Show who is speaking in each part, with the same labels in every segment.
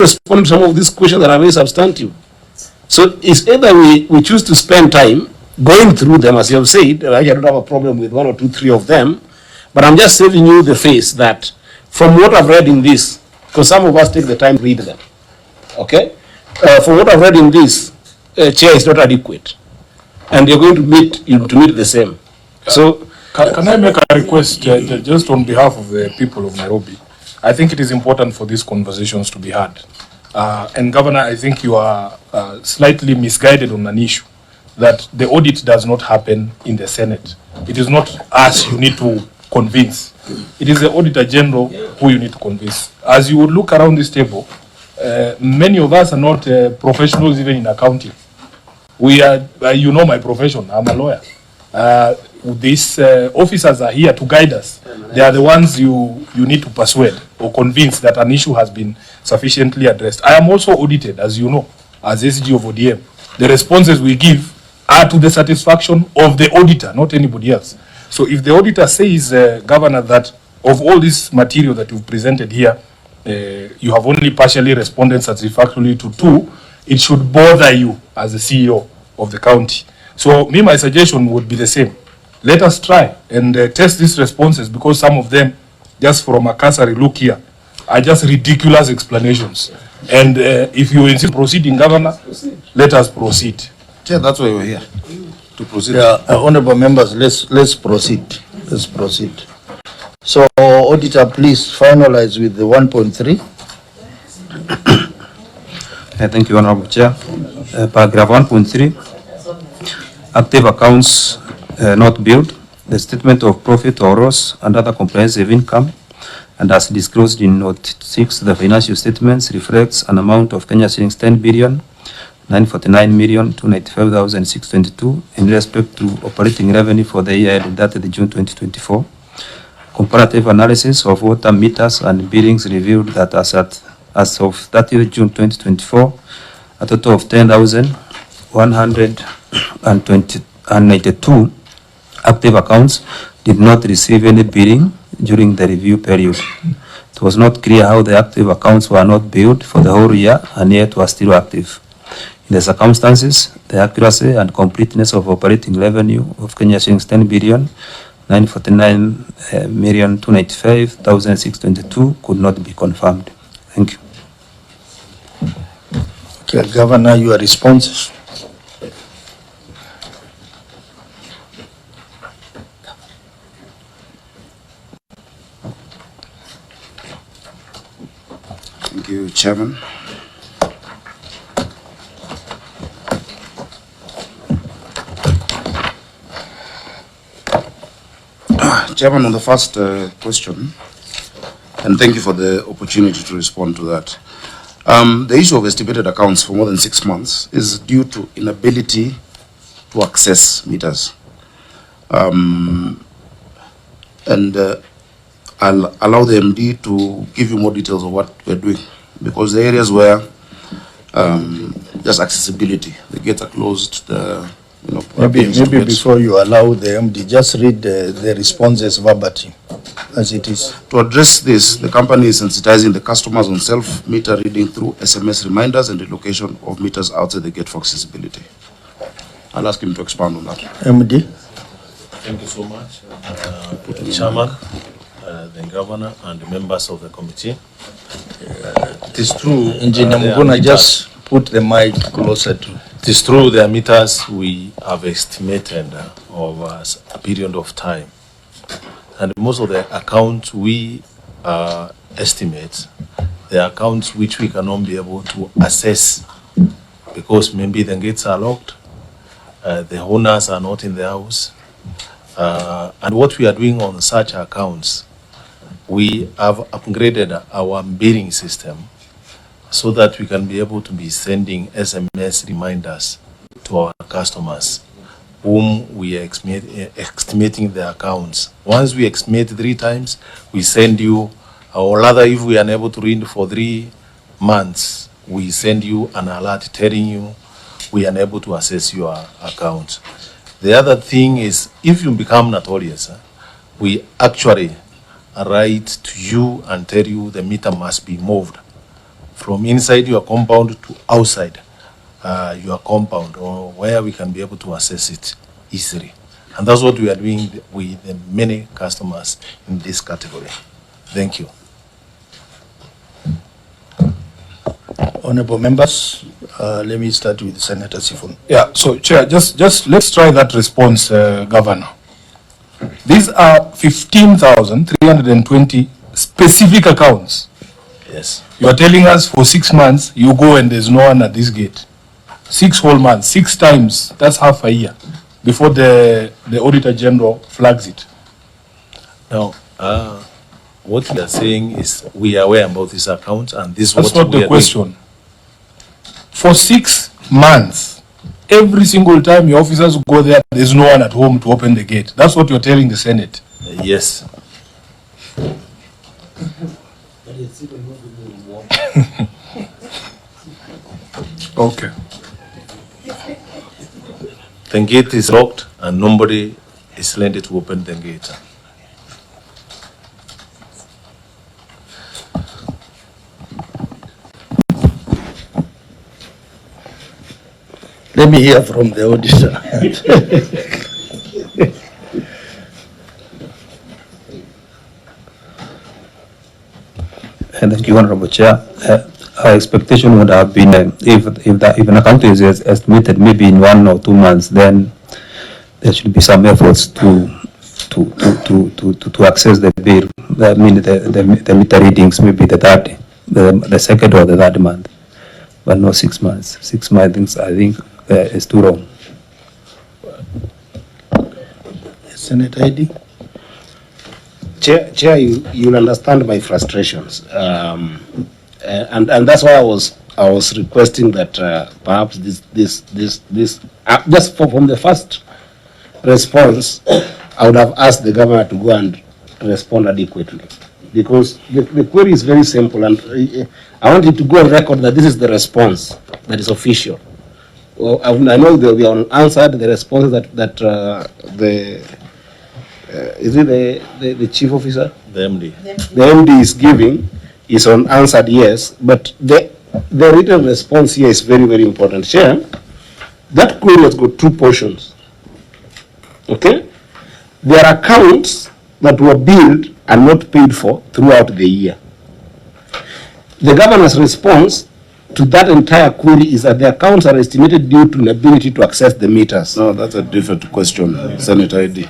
Speaker 1: respond to some of these questions that are very substantive. So it's either we choose to spend time going through them, as you have said. I don't have a problem with 1 or 2, 3 of them, but I'm just saving you the face that from what I've read in this, because some of us take the time to read them, okay? From what I've read in this, chair is not adequate, and you're going to meet the same. So,
Speaker 2: can I make a request just on behalf of the people of Nairobi? I think it is important for these conversations to be had. And Governor, I think you are slightly misguided on an issue that the audit does not happen in the Senate. It is not us you need to convince. It is the Auditor-General who you need to convince. As you would look around this table, many of us are not professionals even in accounting. We are, you know my profession, I'm a lawyer. These officers are here to guide us. They are the ones you need to persuade or convince that an issue has been sufficiently addressed. I am also audited, as you know, as SG of ODM. The responses we give are to the satisfaction of the auditor, not anybody else. So if the auditor says, Governor, that of all this material that you've presented here, you have only partially responded satisfactorily to 2, it should bother you as the CEO of the county. So my suggestion would be the same. Let us try and test these responses, because some of them, just from a cursory look here, are just ridiculous explanations. And if you insist proceeding, Governor, let us proceed.
Speaker 3: Yeah, that's why we're here, to proceed.
Speaker 4: Yeah, honorable members, let's proceed. Let's proceed. So, Auditor, please finalize with the 1.3.
Speaker 5: Thank you, Honorable Chair. Paragraph 1.3, active accounts not billed, the statement of profit or loss and other comprehensive income, and as disclosed in Note 6, the financial statements reflects an amount of Kenya shillings 10,949,295,622 in respect to operating revenue for the year ended 30th June 2024. Comparative analysis of water meters and billings revealed that as of 30th June 2024, a total of 10,192 active accounts did not receive any billing during the review period. It was not clear how the active accounts were not billed for the whole year and yet were still active. In the circumstances, the accuracy and completeness of operating revenue of Kenya shillings 10,949,295,622 could not be confirmed. Thank you.
Speaker 4: Okay, Governor, your responses.
Speaker 3: Thank you, Chairman. Chairman, on the first question, and thank you for the opportunity to respond to that. The issue of estimated accounts for more than 6 months is due to inability to access meters. And I'll allow the MD to give you more details of what we're doing, because the areas where just accessibility, the gates are closed,
Speaker 4: Maybe before you allow the MD, just read the responses verbatim as it is.
Speaker 3: To address this, the company is sensitizing the customers on self-meter reading through SMS reminders and the location of meters outside the gate for accessibility. I'll ask him to expand on that.
Speaker 4: MD.
Speaker 6: Thank you so much, Chairman, the Governor, and the members of the committee. It is true.
Speaker 4: Engineer Muguna, just put the mic closer to.
Speaker 6: It is true there are meters we have estimated over a period of time. And most of the accounts we estimate, the accounts which we cannot be able to assess because maybe the gates are locked, the owners are not in the house. And what we are doing on such accounts, we have upgraded our billing system so that we can be able to be sending SMS reminders to our customers whom we are estimating the accounts. Once we estimate 3 times, we send you, or rather if we are unable to read for 3 months, we send you an alert telling you we are unable to access your account. The other thing is, if you become notorious, we actually write to you and tell you the meter must be moved from inside your compound to outside your compound, or where we can be able to access it easily. And that's what we are doing with the many customers in this category. Thank you.
Speaker 4: Honorable members, let me start with Senator Sifuna.
Speaker 2: Yeah, so Chair, just let's try that response, Governor. These are 15,320 specific accounts.
Speaker 6: Yes.
Speaker 2: You are telling us for 6 months, you go and there's no one at this gate. 6 whole months, 6 times, that's half a year before the Auditor-General flags it.
Speaker 6: Now, what we are saying is we are aware about this account, and this is
Speaker 2: That's
Speaker 6: what
Speaker 2: not
Speaker 6: we
Speaker 2: the
Speaker 6: are
Speaker 2: question. For 6 months, every single time your officers go there, there's no one at home to open the gate. That's what you're telling the Senate.
Speaker 6: doing. Yes.
Speaker 2: Okay.
Speaker 6: The gate is locked and nobody is landed to open the gate.
Speaker 4: Let me hear from the auditor.
Speaker 5: Thank you, Honorable Chair. Our expectation would have been if an account is estimated maybe in 1 or 2 months, then there should be some efforts to access the bill. I mean the meter readings, maybe the second or the third month, but not 6 months. 6 months, I think, is too long.
Speaker 4: Senator Eddy.
Speaker 1: Chair, you'll understand my frustrations, and that's why I was requesting that perhaps this just from the first response, I would have asked the governor to go and respond adequately, because the query is very simple, and I want you to go on record that this is the response that is official. Well, I know there will be unanswered the responses that the is it the chief officer?
Speaker 6: The MD.
Speaker 1: The MD is giving is unanswered, yes, but the written response here is very, very important. Chair, that query has got 2 portions. Okay? There are accounts that were billed and not paid for throughout the year. The governor's response to that entire query is that the accounts are estimated due to inability to access the meters.
Speaker 3: No, that's a different question, Senator Eddy.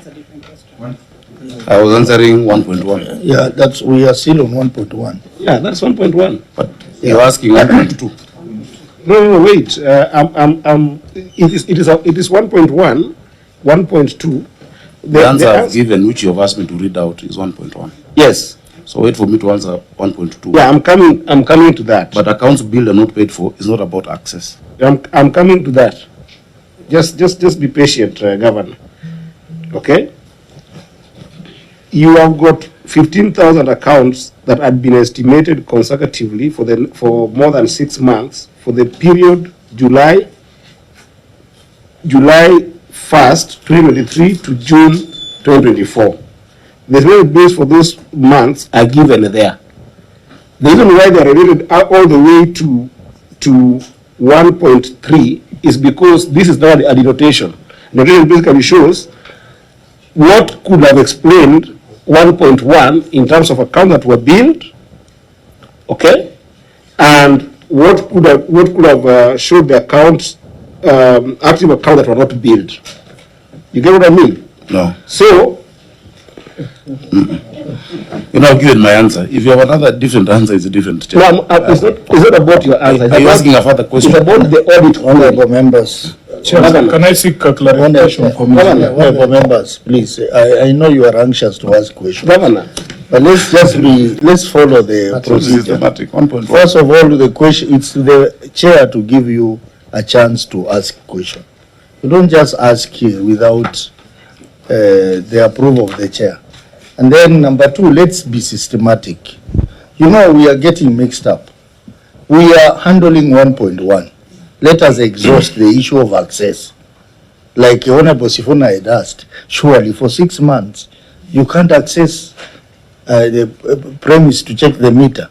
Speaker 3: I was answering 1.1.
Speaker 4: Yeah, we are still on 1.1.
Speaker 1: Yeah, that's 1.1.
Speaker 3: But you're asking 1.2.
Speaker 1: No, wait. It is 1.1, 1.2.
Speaker 3: The answer I've given, which you have asked me to read out, is 1.1.
Speaker 1: Yes.
Speaker 3: So wait for me to answer 1.2.
Speaker 1: Yeah, I'm coming to that.
Speaker 3: But accounts billed and not paid for is not about access.
Speaker 1: I'm coming to that. Just be patient, Governor. Okay? You have got 15,000 accounts that had been estimated consecutively for more than 6 months for the period July 1st, 2023 to June 2024. The estimated bills for those months are given there. The reason why they are related all the way to 1.3 is because this is not a denotation. Denotation basically shows what could have explained 1.1 in terms of accounts that were billed, okay, and what could have showed the accounts, active accounts that were not billed. You get what I mean?
Speaker 3: No.
Speaker 1: So,
Speaker 3: You know, I've given my answer. If you have another different answer, it's a different.
Speaker 1: no, it's not about your answer.
Speaker 3: Are you asking a further question?
Speaker 1: It's about the audit.
Speaker 4: Honorable members.
Speaker 2: Chair, can I seek a clarification from you?
Speaker 4: Honorable members, please. I know you are anxious to ask questions.
Speaker 1: Governor.
Speaker 4: But let's follow the
Speaker 3: That's
Speaker 4: procedure.
Speaker 3: systematic. 1.1.
Speaker 4: First of all, the question, it's the chair to give you a chance to ask a question. You don't just ask here without the approval of the chair. And then number 2, let's be systematic. You know, we are getting mixed up. We are handling 1.1. Let us exhaust the issue of access. Like Honorable Sifuna had asked, surely for 6 months, you can't access the premise to check the meter.